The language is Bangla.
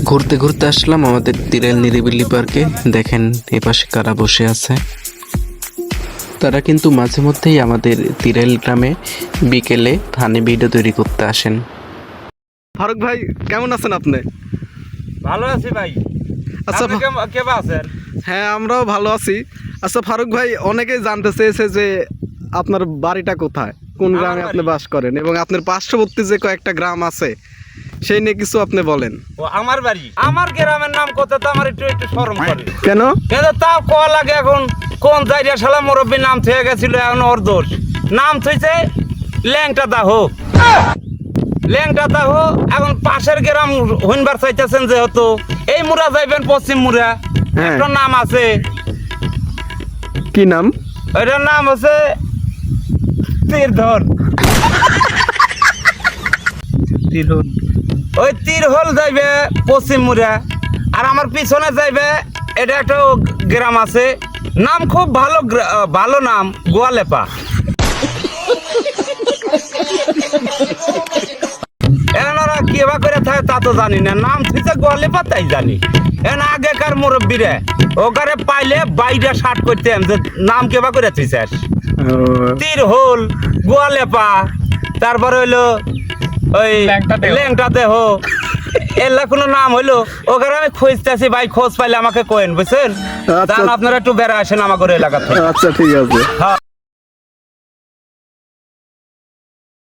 ঘুরতে ঘুরতে আসলাম আমাদের তিরেল নিরিবিলি পার্কে। দেখেন এপাশে কারা বসে আছে। তারা কিন্তু মাঝে মধ্যেই আমাদের তিরেল গ্রামে বিকেলে ফানি ভিডিও তৈরি করতে আসেন। ফারুক ভাই কেমন আছেন আপনি? ভালো আছি ভাই। আচ্ছা আপনি কেমন আছেন? হ্যাঁ, আমরাও ভালো আছি। আচ্ছা ফারুক ভাই, অনেকেই জানতে চেয়েছে যে আপনার বাড়িটা কোথায়, কোন আমার গ্রামে আপনি বাড়ি? বাস করেন, এবং আপনার পার্শ্ববর্তী যে কয়েকটা গ্রাম আছে সেই নিয়ে কিছু আপনি বলেন। ও আমার বাড়ি, আমার গ্রামের নাম কত তো আমার একটু একটু শরম করে। কেন? কিন্তু তাও কয়া লাগে এখন কোন জায়গা শালা মুরব্বী নাম থয়ে গেছিল, এখন ওর দোষ। নাম থইছে ল্যাংটা দাহ, ল্যাংটা দাহ। এখন পাশের গ্রাম হইনবার চাইতেছেন যেহেতু এই মুরা যাইবেন পশ্চিম মুরা, হ্যাঁ। একটা নাম আছে, কি নাম? ওইটার নাম হচ্ছে তীরধর। ওই তীরহল যাইবে পশ্চিম মুরা, আর আমার পিছনে যাইবে এটা একটা গ্রাম আছে, নাম খুব ভালো, ভালো নাম, গোয়ালেপা। এখন ওরা কেবা করে থাকে তা তো জানি না, নাম থুইছে গোয়ালেপা তাই জানি। এখন আগেকার মুরব্বীরে ওখানে পাইলে বাইরে শার্ট করতেন যে নাম কেবা করে থুইছে। তীরহল, গোয়ালেপা, তারপরে হইলো ওই ল্যাংটা দেহ, এলা কোনো নাম হইলো। ওখানে আমি খুঁজতেছি ভাই, খোঁজ পাইলে আমাকে কোয়েন, বুঝছেন? আচ্ছা। আপনারা একটু বেড়া আসেন আমার এলাকা থেকে। আচ্ছা ঠিক আছে। হ্যাঁ।